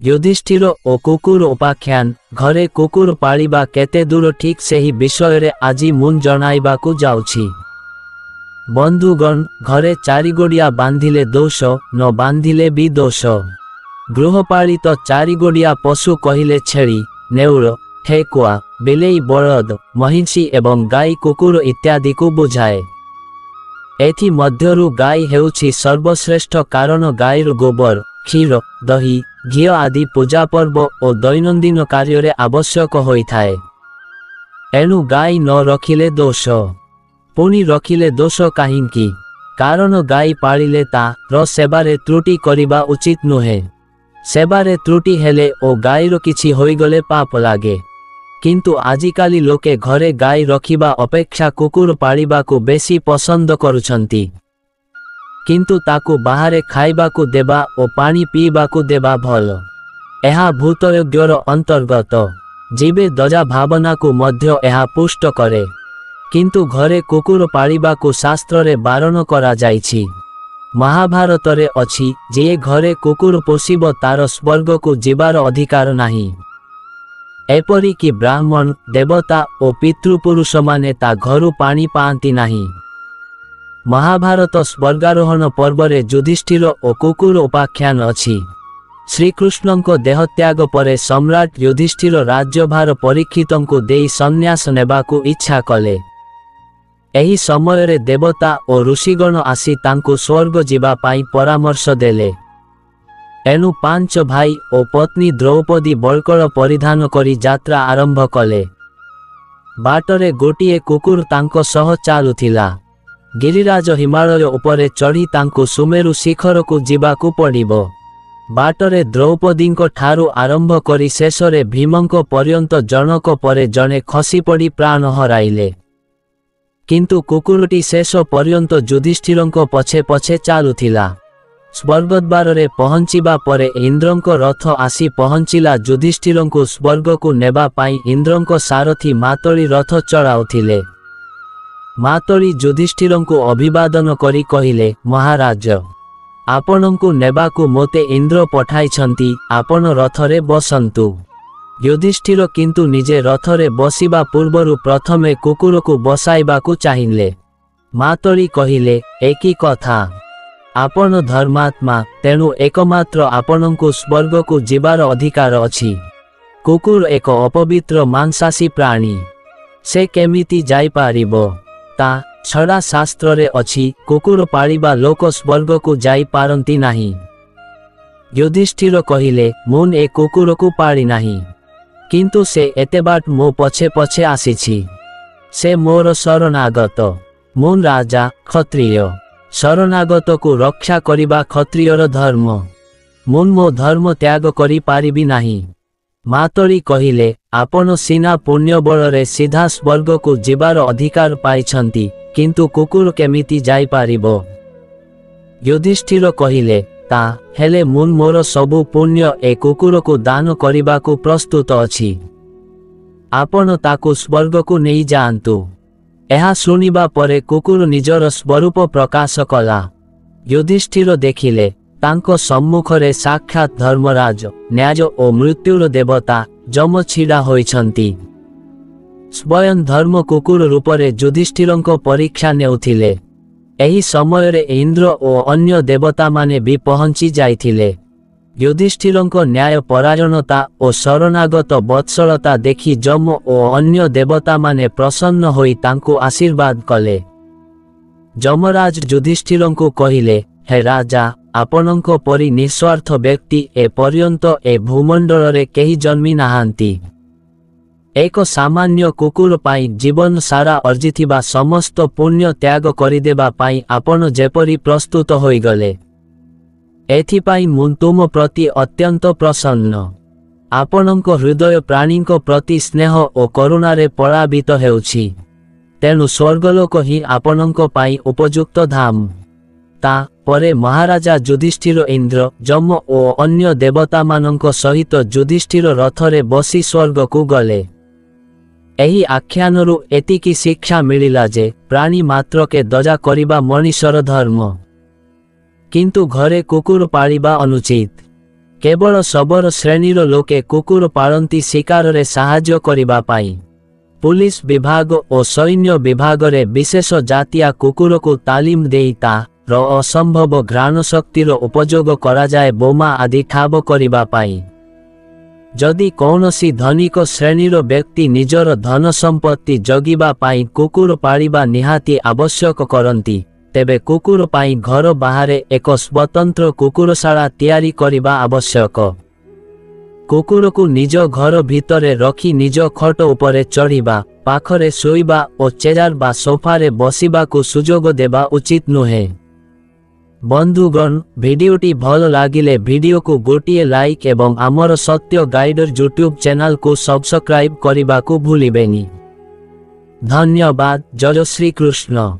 युधिष्ठिर और कुकुर उपाख्यान घरे कुकुर पालिबा केते दूर ठीक सेही विषय आज मुन जणाइबाकू जाउछि। बंधुगण घरे चारिगोड़िया बांधिले दोष न बांधिले भी दोष। गृहपालित चारिगोड़िया पशु कहिले छेली नेउर ठेकुआ बिलेई बलद महिषी एवं गाई कुकुर इत्यादि को बुझाए। एथि मध्यरु गाई हेउछि सर्वश्रेष्ठ कारण गाईर गोबर क्षीर दही घी आदि पूजा पर्व और दैनंदिन कार्य आवश्यक होइथाए। एणु गाई न रखिले दोष पुणी रखिले दोष काहिंकी कारण गाई पालिले तार सेबारे त्रुटि करिबा उचित नुहे। सेबारे त्रुटि हेले ओ गाईर किछि होइगले पाप लागे। किंतु आजिकाली लोके घरे गाई रखिबा अपेक्षा कुकुर पालिबाकू बेसी पसंद करुछंती। किंतु ताकू बाहरे खाइबाकू देबा और पानी पीबाकू देबा भल। एहा भूतयोग्यर अंतर्गत जीवे दजा भावना को मध्य एहा पुष्ट करे। किंतु घरे कुकुर पालिबाकू शास्त्र रे बारण करा जाइछि। महाभारत रे अछि जे घरे कुकुर पोषिब तार स्वर्ग को जीवार अधिकार नाही। एपरि कि ब्राह्मण देवता और पितृपुरुष माने ता घरु पानी पाआंती नाही। महाभारत स्वर्गारोहण पर्व रे युधिष्ठिर और कुकुर उपाख्यान अछि। श्रीकृष्णଙ୍କ देहत्याग परे सम्राट युधिष्ठिर राज्यभार परीक्षितଙ୍କୁ देई संन्यास नेबाकू इच्छा कले। एही समय रे देवता और ऋषिगण आसी तांकू स्वर्ग जीवा पाई परामर्श देले। एनु 5 भाई और पत्नी द्रौपदी बळकळ परिधान करी यात्रा आरंभ कले। बाटरे गोटिए कुकुर तांको सह चालुथिला। गिरिराज हिमालय उपरे चढ़ी तांकू सुमेरु शिखर को जीवाकू पड़िबो। बाटरे द्रौपदींको ठारू आरंभ करी शेषरे भीमंको पर्यंत जनक परे जने खसी पड़ी प्राण हराइले। किंतु कुकुरटी शेष पर्यंत युधिष्ठिरंको पछे पछे चालुथिला। स्वर्गद्वार रे पहुंचिबा परे इंद्रंको रथ आसी पहुंचिला। युधिष्ठिरंको स्वर्गकू नेबा पाई इंद्रंको सारथी मातली रथ चढ़ाउथिले। मातली युधिष्ठिरंको अभिवादन करी कहिले, महाराज आपनंकू नेबाकू मोते इंद्र पठाइछंती, आपण रथरे बसंतु। युधिष्ठिर किंतु निजे रथरे बसिबा पूर्वरु प्रथमे कुकुरकू बसाइबाकू चाहिले। मातली कहिले, एकी कथा आपण धर्मात्मा तेणु एकमात्र आपनंकू स्वर्गकू जीवार अधिकार अछि। कुकुर एक अपवित्र मांसाशी प्राणी, से केमिति जाई पारिबो? ता छड़ा शास्त्र रे अछि कुकुर पालिबा लोक स्वर्गकू जाई पारंती नाही। युधिष्ठिर कहिले, मुन ए कुकुरकू पाली नाही, किंतु से एते बाट मो पछे पछे आसीछि। से मोर शरणागत। मुन राजा क्षत्रिय, शरणागत को रक्षा करिबा क्षत्रियर धर्म। मुन मो धर्म त्याग करि पारिबी नाही। मातली कहिले, आपण सीना पुण्य बलरे सीधा स्वर्ग को जीवार अधिकार पाइछंती, किंतु कुकुर केमिति जाई पारिबो? युधिष्ठिर कहिले, ता हेले मुन मोर सबु पुण्य ए कुकुर को दान करिबाकू प्रस्तुत अछि। आपण ताकू स्वर्ग को नहीं जाआंतु। एहा सुनिबा परे कुकुर निजर स्वरूप प्रकाश कला। युधिष्ठिर देखिले तांको सम्मुखरे साक्षात धर्मराज न्याय और मृत्युर देवता जम छिड़ा होइछंती। स्वयं धर्म कुकुर रूपरे युधिष्ठिरंको परीक्षा नेउथिले। एही समय रे इंद्र और अन्य देवता माने भी पहुंची जाइथिले। युधिष्ठिरंको न्याय परायणता और शरणागत वत्सलता देखि जम और अन्य देवता माने प्रसन्न होई तांको आशीर्वाद कले। जमराज युधिष्ठिरंको कहिले, हे राजा आपनंको परि निस्वार्थ व्यक्ति ए पर्यंत ए भूमंडल रे केही जन्मी नाहांती। एक सामान्य कुकुर पाई जीवन सारा अर्जिथिबा समस्त पुण्य त्याग करिदेबा पाई आपण जेपरि प्रस्तुत होई गले। एथिपाई मुन तुम प्रति अत्यंत प्रसन्न। आपणଙ୍କ हृदय प्राणीଙ୍କ प्रति स्नेह और करुणारे पलावित हेउछि। तेणु स्वर्गलोक ही आपणଙ୍କ पाई उपयुक्त धाम। ता परे महाराजा युधिष्ठिर इंद्र जम और अन्य देवता मानଙ୍କ सहित युधिष्ठिर रथरे बसी स्वर्ग को गले। एही आख्यानरु एतिकी शिक्षा मिलिला जे प्राणी मात्र के दजा करिबा मनुष्यर धर्म, किंतु घरे कुकुर पालिबा अनुचित। केवल सबर श्रेणीर लोके कुकुर पालती शिकार साहाय्य करिबा पाई। पुलिस विभाग और सैन्य विभाग रे विशेष जातिया कुकुर को तालीम देई तार असंभव घ्राण शक्तिर उपयोग करा जाए बोमा आदि ठाब करिबा पाई। जदि कौनसी धनिक श्रेणीर व्यक्ति निजर धन संपत्ति जगिबा पाई कुकुर पालिबा निहाती आवश्यक करंती तेबे कुकुर पाई घर बाहरे एक स्वतंत्र कुकुरशाला तैयारी करिबा आवश्यक। कुकुर को निज घर भितरे रखी निज खट उपरे चढ़िबा, पाखरे शोइबा और चेयर बा सोफारे बसिबा को सुजोग देबा उचित नुहे। बंधुगण, भिडियोटी भल लागिले भिडियो को गोटिए लाइक एवं आमर सत्य गाइडर यूट्यूब चैनल को सब्सक्राइब करिबा को भूलिबेनी। धन्यवाद। जय श्री कृष्ण।